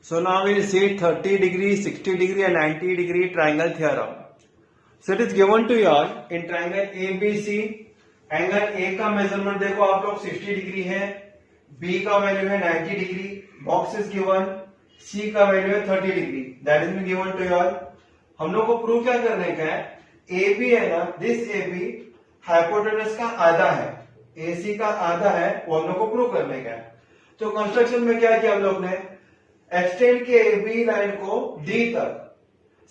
So now we'll see 30 degree, 60 degree and 90 degree triangle theorem. So it is given to you all in triangle ABC, angle A का measurement देखो आप लोग 60 degree है, B का value है 90 degree, box is given, C का value है 30 degree, that is given to you all. हम लोग को प्रूव क्या करने का है, AB है ना, दिस AB हाइपोटेनस का आधा है, AC का आधा है, वो हम लोग को प्रूव करने का है. तो कंस्ट्रक्शन में क्या किया हम लोग ने, एक्सटेंड के AB लाइन को D तक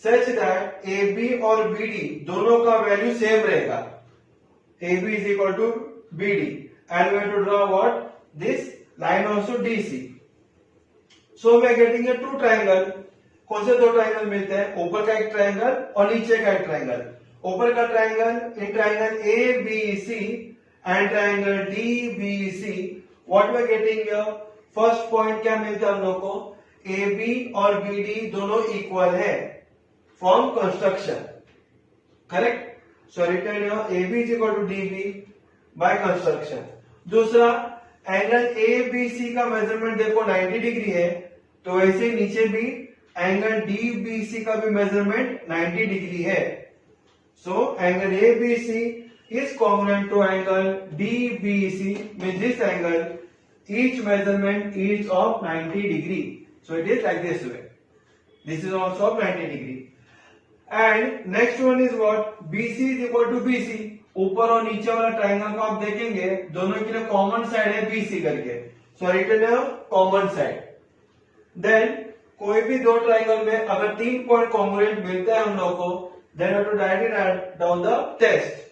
सच दैट AB और BD दोनों का वैल्यू सेम रहेगा. AB is equal to BD and we have to draw what, this line also DC. So we are getting a two triangle. कौन से दो ट्राइंगल मिलते हैं, ऊपर का एक ट्राइंगल और नीचे का एक ट्राइंगल. ऊपर का triangle in triangle ABC and triangle DBC. What we are getting here, first point क्या मिलता है हम लोग को, AB और BD दोनों इक्वल है, form construction, correct. So return your AB is equal to DB by construction. दूसरा एंगल ABC का मेजरमेंट देखो 90 डिग्री है, तो वैसे नीचे भी एंगल DBC का भी मेजरमेंट 90 डिग्री है. So angle ABC is congruent to angle DBC, means this angle each measurement is of 90 degree. So it is like this way. This is also of 90 degree. And next one is what, BC is equal to BC. ऊपर और नीचे वाला triangle को आप देखेंगे, दोनों के लिए कॉमन साइड है BC करके. सो रिटर्न कॉमन साइड. देन कोई भी दो ट्राइंगल में अगर 3 पॉइंट कॉन्ग्रुएंट मिलता है हम लोग को, then have to write it down the test.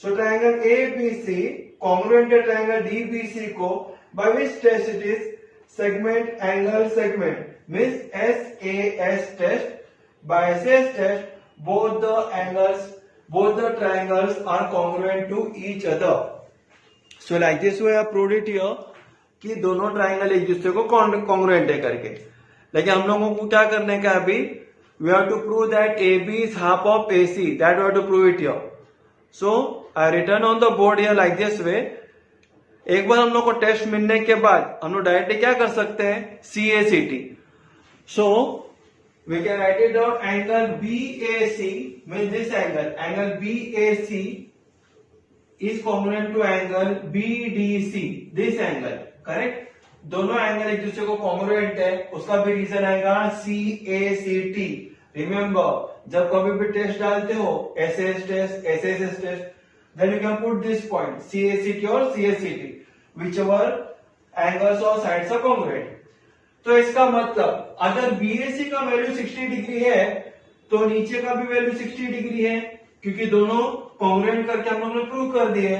So triangle ABC congruent है ट्राइंगल DBC को, by which test it is, segment angle segment, means SAS test. By SAS test, both the angles, both the triangles are congruent to each other. So like this way I proved it here कि दोनों triangle एक दूसरे को congruent है करके. लेकिन हम लोगों को क्या करने का अभी, we have to prove that AB is half of AC. That we have to prove it here. So I written on the board here like this way. एक बार हम लोग को टेस्ट मिलने के बाद हम लोग डायरेक्टली क्या कर सकते हैं, CACT. So we can write it down, angle BAC means this angle BAC is congruent to angle BDC, this angle, correct. दोनों एंगल एक दूसरे को कॉन्ग्रुएंट है, उसका भी रीजन आएगा CACT. रिमेंबर जब कभी भी टेस्ट डालते हो, SAS test, SSS test, then you can put this point CACT और CACT, whichever angles or sides are congruent. तो इसका मतलब अगर BAC का वैल्यू 60 डिग्री है तो नीचे का भी वैल्यू 60 डिग्री है, क्योंकि दोनों कॉन्ग्रुएंट करके हम लोग ने प्रूव कर दिए.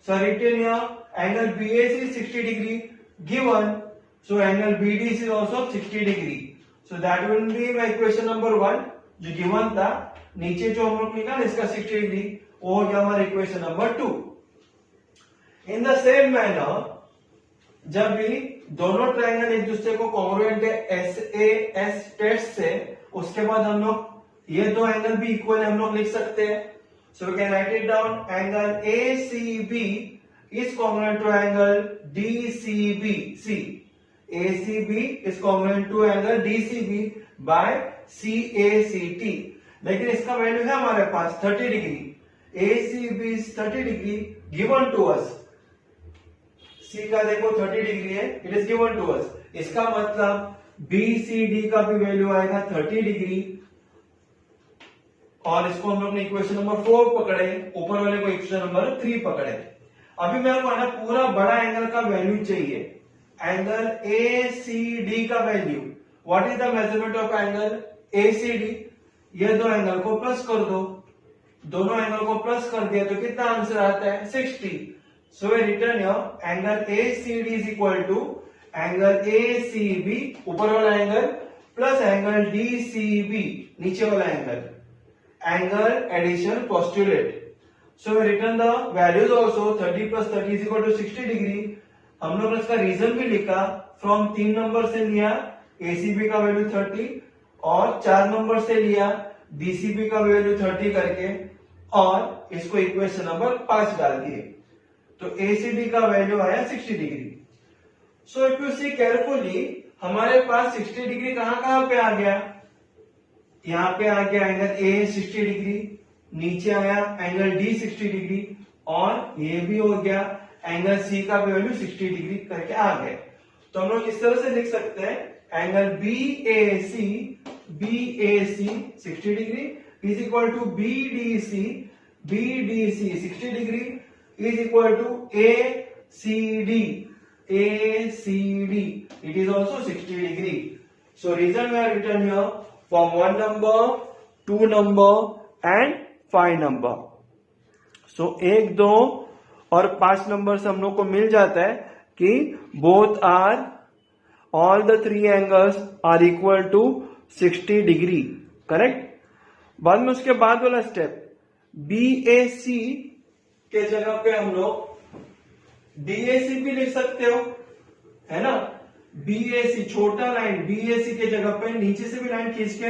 So written here angle BAC 60 degree given, so angle BDC is also 60 degree. So that will be my equation number 1 जो गिवन था. नीचे जो हम लोग निकाला इसका 60 डिग्री, वो हो गया हमारा equation number 2. In the same manner जब भी दोनों ट्राइंगल एक दूसरे को कॉन्ग्रुएंट है SAS टेस्ट से, उसके बाद हम लोग ये दो एंगल भी इक्वल है हम लोग लिख सकते हैं. So we can write it down, angle ACB is congruent to angle DCBC. ACB is congruent to angle DCB by CACT. लेकिन इसका वैल्यू है हमारे पास 30 degree. ACB is 30 degree given to us. C का देखो 30 डिग्री है, it is given to us. इसका मतलब BCD का भी वैल्यू आएगा 30 डिग्री, और इसको हम लोग ने इक्वेशन नंबर 4 पकड़े, ऊपर वाले को इक्वेशन नंबर 3 पकड़े. अभी मेरे को है ना पूरा बड़ा एंगल का वैल्यू चाहिए, एंगल ACD का value. What is the measurement of angle ACD. ये दो एंगल को प्लस कर दो, दोनों एंगल को प्लस कर दिया तो कितना आंसर आता है, 60. So we return here angle ACD is equal to angle ACB ऊपर वाला एंगल प्लस एंगल DCB नीचे वाला angle, angle addition postulate. So we return the values also. 30 plus 30 is equal to 60 degree. हम लोग ने इसका रीजन भी लिखा, फ्रॉम 3 नंबर से लिया ACB का वैल्यू 30 और 4 नंबर से लिया DCB का वैल्यू 30 करके, और इसको इक्वेशन नंबर 5 डाल दिए, तो ACD का वैल्यू आया 60 degree. So if you see carefully, हमारे पास 60 डिग्री कहां पे आ गया, यहाँ पे आ गया एंगल ए 60 डिग्री, नीचे आया एंगल डी 60 डिग्री, और ये भी हो गया एंगल सी का वैल्यू 60 डिग्री करके आ गए। तो हम लोग इस तरह से लिख सकते हैं angle B A C 60 degree is equal to B D C 60 degree is equal to A C D it is also 60 degree. So reason we are return here from 1 number, 2 number and 5 number. So 1, 2 और 5 number से हम लोग को मिल जाता है कि both are all the 3 angles are equal to 60 degree, correct. बाद में उसके बाद वाला स्टेप BAC के जगह पे हम लोग DAC भी लिख सकते हो, है ना। BAC छोटा लाइन BAC के जगह पे नीचे से भी लाइन खींच के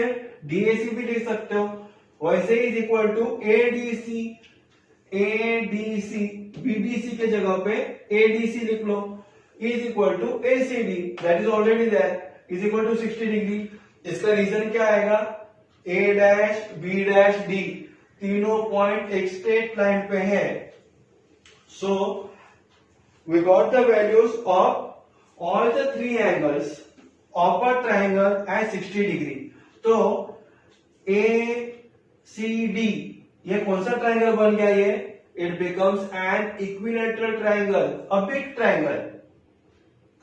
DAC भी लिख सकते हो। वैसे is equal to ADC BDC के जगह पे ADC लिख लो is equal to ACD that is already there is equal to 60 degree. इसका रीजन क्या आएगा, A dash B dash D तीनों पॉइंट एक स्ट्रेट लाइन पे है। So we got the values of all the 3 angles of a triangle at 60 degree. तो ACD ये कौन सा ट्राइंगल बन गया, ये it becomes N equilateral triangle, a big triangle,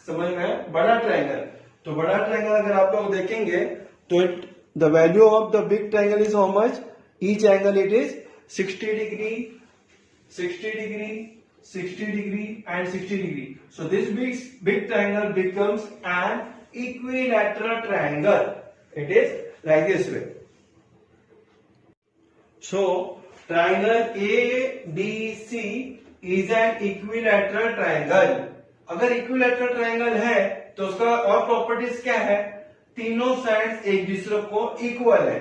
समझ में, बड़ा ट्राइंगल। तो बड़ा ट्राइंगल अगर आप लोग देखेंगे तो the value of the big triangle is how much, each angle it is 60 degree 60 degree 60 degree and 60 degree. So this big triangle becomes an equilateral triangle. It is like this way. So triangle ADC is an equilateral triangle. अगर equilateral triangle है तो उसका और properties क्या है, तीनों sides एक दूसरे को इक्वल है।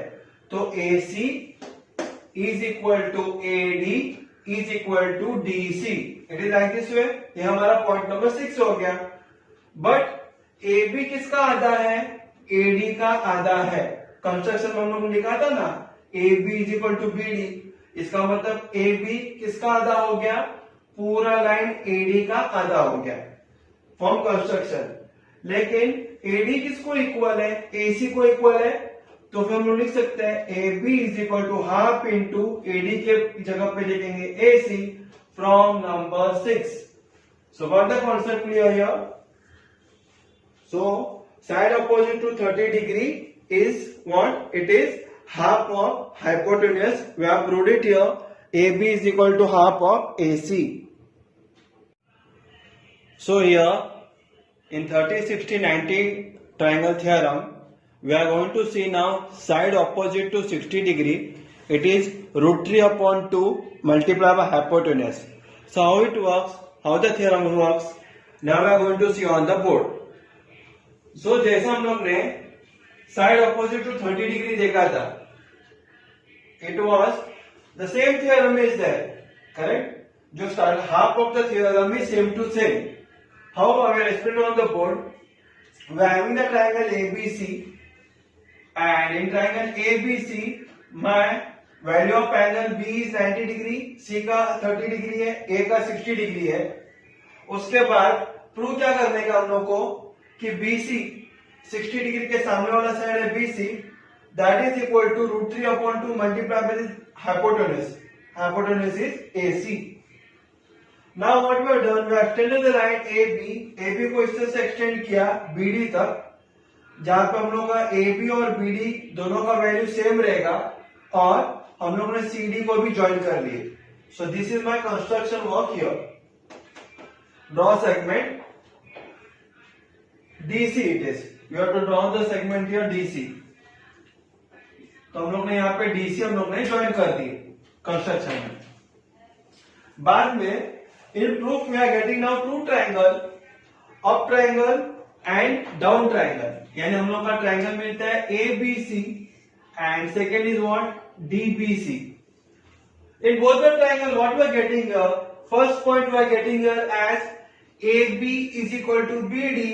तो AC is equal to AD is equal to DC. It is like this way. ये हमारा पॉइंट नंबर 6 हो गया। बट AB किसका आधा है, AD का आधा है। कंस्ट्रक्शन में हम लोग लिखा था ना AB is equal to BD, इसका मतलब AB किसका आधा हो गया, पूरा लाइन AD का आधा हो गया फ्रॉम कंस्ट्रक्शन। लेकिन AD किसको इक्वल है, AC को इक्वल है, तो फिर हम लोग लिख सकते हैं AB is equal to half into AD के जगह पे लिखेंगे AC from number 6। So what the concept clear here. So side opposite to 30 degree is what, it is half of hypotenuse. We have proved it here. AB is equal to half of AC. So here in 30, 60, 90 triangle theorem, we are going to see now side opposite to 60 degree. It is root 3 upon 2 multiplied by hypotenuse. So how it works, how the theorem works, now we are going to see on the board. So जैसा हम लोग ने side opposite to 30 degree देखा था, it was the same theorem is there, correct. जो start half of the theorem is same to same. How I will explain on the board. We are having the triangle ABC and in triangle ABC my value of angle B is 90 degree, C का 30 degree है, A का 60 degree है। उसके बाद prove क्या करने का हम लोग को कि BC 60 डिग्री के सामने वाला साइड है BC, that is equal to root 3 upon 2 multiply by hypotenuse, hypotenuse is AC। Now what we have done, we have extended the line AB को इस तरह से एक्सटेंड किया BD तक, जहां पे हम लोग का AB और BD दोनों का वैल्यू सेम रहेगा, और हम लोग ने CD को भी ज्वाइन कर लिए। So this is my construction work here. Draw segment DC it is, you have to draw the segment here DC। तो हम लोग ने यहाँ पे DC हम लोग ने ज्वाइन कर दिए कंस्ट्रक्शन में। बाद में in proof we are getting now two triangle, up triangle and down triangle, यानी हम लोग का ट्राइंगल मिलता है ABC and second is what, DBC। In both the triangle, what we are getting here, first point we are getting here as AB is equal to BD,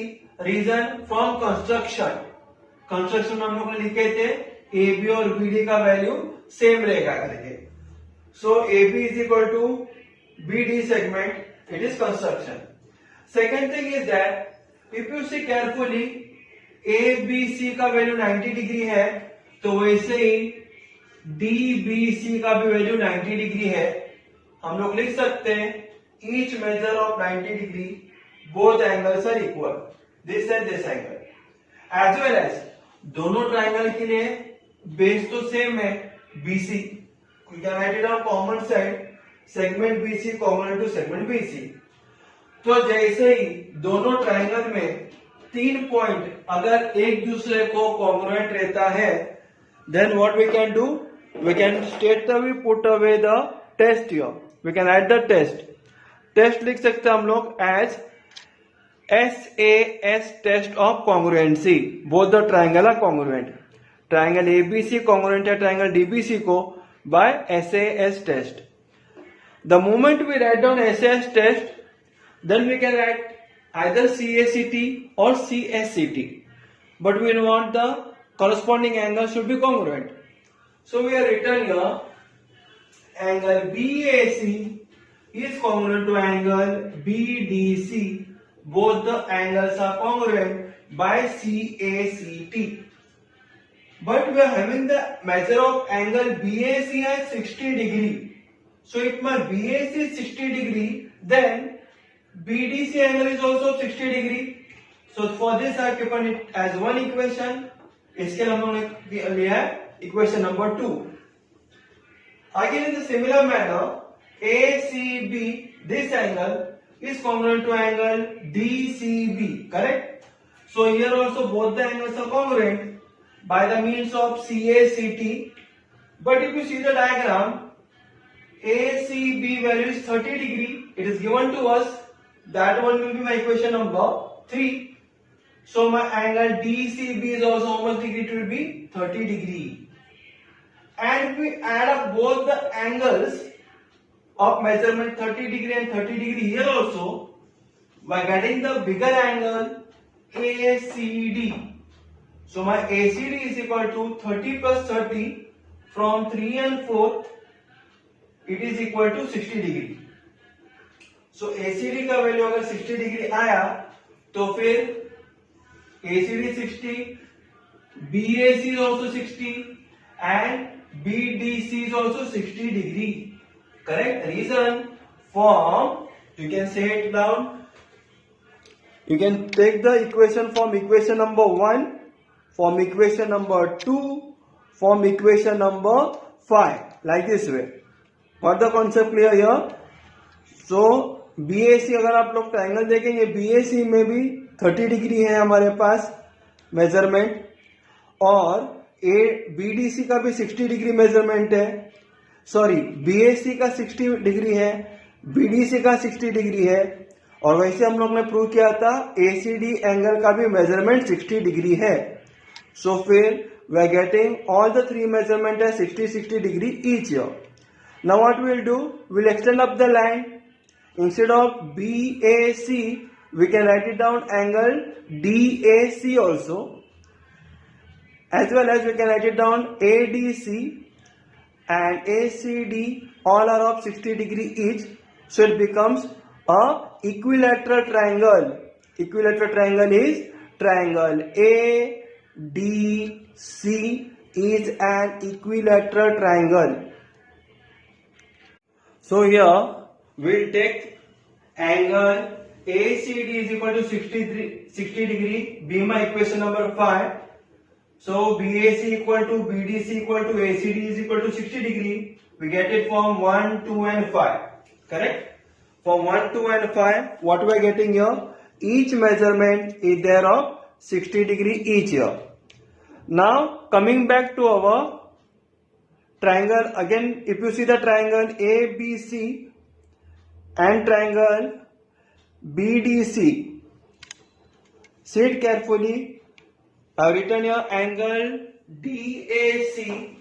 reason from construction में हम लोग ने लिखे थे A B और B D का वैल्यू same रहेगा करके. So A B is equal to B D segment, it is construction. Second thing is that if you see carefully A B C का वैल्यू 90 डिग्री है, तो वैसे ही डी बी सी का भी वैल्यू 90 डिग्री है. हम लोग लिख सकते हैं each measure of 90 degree, both angles are equal, this and this angle. As well as दोनों ट्राइंगल के लिए बेस तो सेम है BC, we can write it on common side, segment BC common to segment BC. तो जैसे ही दोनों triangle में 3 point अगर एक दूसरे को कॉन्ग्रुएंट रहता है, then what we can do, we can straight away put away the test here, we can add the test लिख सकते हैं हम लोग as SAS test of congruency. Both the triangle are congruent. Triangle ABC congruent है triangle DBC को by SAS test. The moment we write down SAS test, then we can write either CACT or CSCT. But we want the corresponding angle should be congruent. So we are written here angle BAC is congruent to angle BDC. Both the angles are congruent by CACT. But we are having the measure of angle BAC as 60 degree. So if my BAC is 60 degree, then BDC angle is also 60 degree. So for this I have given it as one equation. इसके लिए हम लोगों ने लिया है equation number 2. Again in the similar manner, ACB, this angle is congruent to angle DCB, correct? So here also both the angles are congruent by the means of CACT. But if you see the diagram, ACB value is 30 degree. It is given to us. That one will be my equation number 3. So my angle DCB is also how much degree? It will be 30 degree. And if we add up both the angles of measurement 30 degree and 30 degree here also, by getting the bigger angle ACD. So my ACD is equal to 30 plus 30 from 3 and 4, it is equal to 60 degree. So ACD का value अगर 60 degree आया तो फिर ACD 60, BAC is also 60 and BDC is also 60 degree. Correct? Reason from, you can say it down, you can take the equation from equation number 1, from equation number 2, from equation number 5, like this way. What the concept clear here? So BAC अगर आप लोग triangle देखेंगे, BAC में भी 30 degree है हमारे पास measurement, और BDC का भी 60 डिग्री मेजरमेंट है. सॉरी, BAC का 60 डिग्री है, BDC का 60 डिग्री है, और वैसे हम लोग ने प्रूव किया था ACD एंगल का भी मेजरमेंट 60 डिग्री है. सो फिर we are getting all the 3 measurement है 60 degree each year. Now what we will do, we will extend up the line. Instead of BAC we can write it down angle DAC also, as well as we can write it down ADC and ACD, all are of 60 degree each, so it becomes a equilateral triangle. Equilateral triangle is triangle ADC is an equilateral triangle. So here we'll take angle ACD is equal to 60 degree, be my equation number 5. So BAC equal to BDC equal to ACD is equal to 60 degree. We get it from 1, 2 and 5. Correct? From 1, 2 and 5, what we are getting here? Each measurement is there of 60 degree each here. Now coming back to our triangle, again if you see the triangle ABC and triangle BDC, see it carefully. I have written here angle DAC,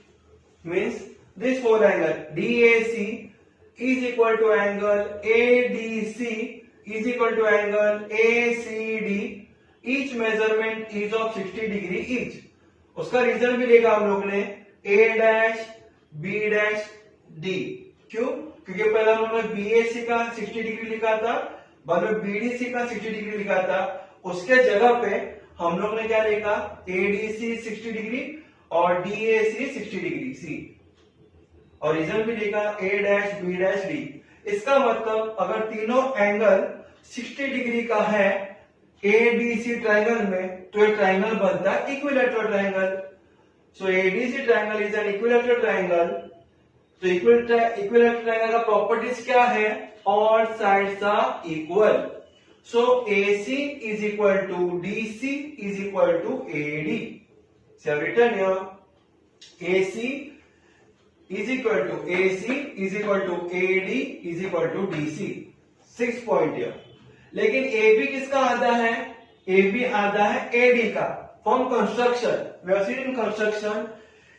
means this whole angle DAC is equal to angle ADC is equal to angle ACD each measurement is of 60 degree each. उसका reason भी देखा हम लोग ने, ए dash B dash D. क्यों? क्योंकि पहले हम लोगों ने बीएसी का 60 डिग्री लिखा था, बाद में बीडीसी का 60 डिग्री लिखा था। उसके जगह पे हम लोग ने क्या लिखा, एडीसी 60 डिग्री और डीएसी 60 डिग्री सी, और रीजन भी लिखा ए डैश बी डैश डी। इसका मतलब अगर तीनों एंगल 60 डिग्री का है एडीसी ट्राइंगल में, तो ये ट्राइंगल बनता है equilateral triangle. So ADC triangle is an equilateral triangle. तो इक्विलैटरल ट्राइंगल का प्रॉपर्टीज क्या है, all sides are equal. So AC is equal to DC is equal to AD. So I've written here AC is equal to AC is equal to AD is equal to DC. 6 point here. लेकिन AB किसका आधा है, AB आधा है AD का। From construction, we have seen in construction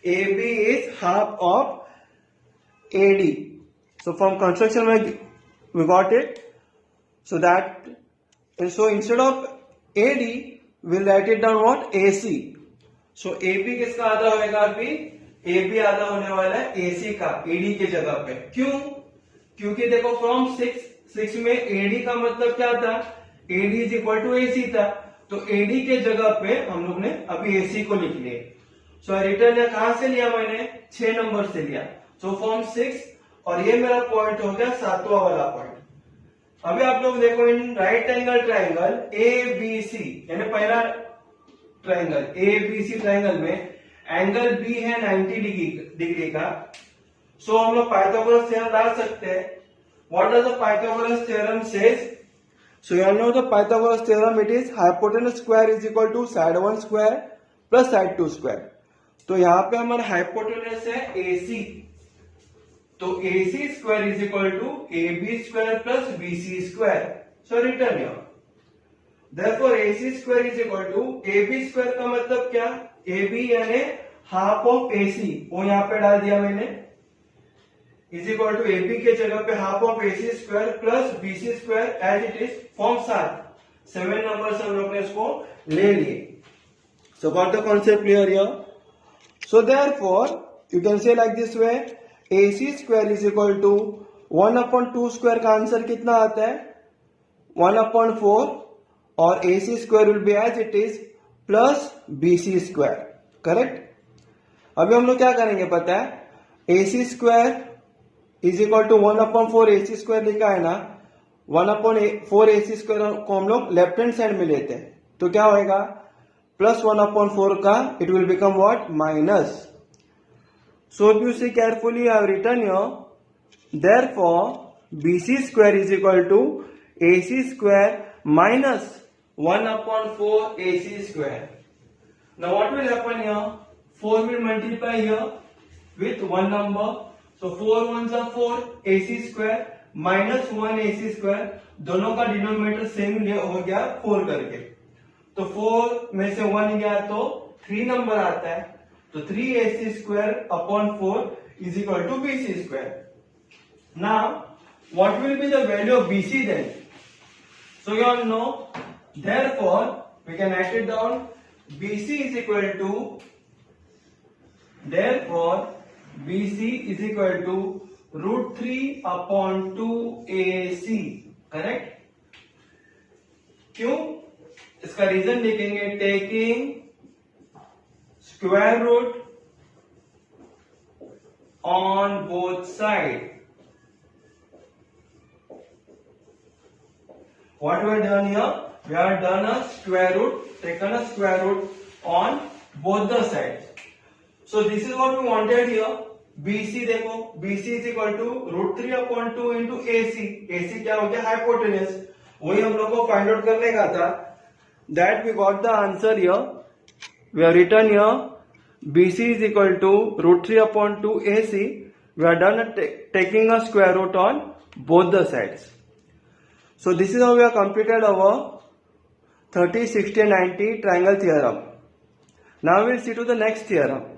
AB is half of AD. So from construction we got it. So instead of AD we'll write it down what, AC. So AB किसका आधा होगा अभी, AB आधा होने वाला है AC का AD के जगह पे। क्यों? क्योंकि देखो फ्रॉम 6 में AD का मतलब क्या था, AD is equal to AC था, तो AD के जगह पे हम लोग ने अभी AC को लिख लिया। सो रिटर्न कहां से लिया मैंने, 6 नंबर से लिया। सो फ्रॉम 6, और ये मेरा पॉइंट हो गया 7वां वाला पॉइंट। अभी आप लोग देखो in right angle triangle ABC, यानी पहला ट्राइंगल ABC ट्राइंगल में एंगल B है 90 डिग्री का। सो हम लोग पाइथागोरस थ्योरम डाल सकते हैं। What does the Pythagoras theorem says? So you all know the Pythagoras theorem, it is hypotenuse square is equal to side 1 square plus side 2 square. तो यहाँ पे हमारा हाइपोटेनस है AC, तो AC square is equal to AB square plus BC square. So return here, therefore AC square is equal to AB square का मतलब क्या, AB यानी हाफ ऑफ AC, वो यहाँ पे डाल दिया मैंने, इज इक्वल टू AB के जगह पे half of AC square plus BC square as it is form 7 number से हम लोग ने इसको ले लिए। So got the concept clear here? So therefore you can say like this way, AC square is equal to 1/2 square का answer कितना आता है, 1/4, और AC square will be as it is plus BC square. Correct? अभी हम लोग क्या करेंगे पता है, AC square is equal to 1/4 AC square लिखा है ना, 1/4 AC स्क्वायर को हम लोग लेफ्ट हैंड साइड में लेते हैं, तो क्या होएगा, प्लस 1/4 का it will become what, minus. So if you see carefully, I have written here, therefore BC square is equal to AC square minus 1/4 AC square. Now what will happen here? 4 will multiply here with one number. So 4 ones are 4 AC square minus 1 AC square. दोनों का denominator same हो गया 4 करके, तो 4 में से 1 गया तो 3 नंबर आता है, तो 3AC square upon 4 is equal to BC square. Now, what will be the value of BC then? So you all know, therefore, we can write it down, BC is equal to, therefore, BC is equal to √3/2AC. Correct? क्यों? इसका reason लिखेंगे, taking square root on both sides. What we have done here? We have done a square root, taken a square root on both the sides. So this is what we wanted here. BC देखो, BC is equal to √3/2 into AC. AC क्या हो गया, hypotenuse, वही हम लोग को find out करने का था। That we got the answer here. We have written here BC is equal to √3/2 AC. We are done taking a square root on both the sides. So this is how we have completed our 30, 60 and 90 triangle theorem. Now we will see to the next theorem.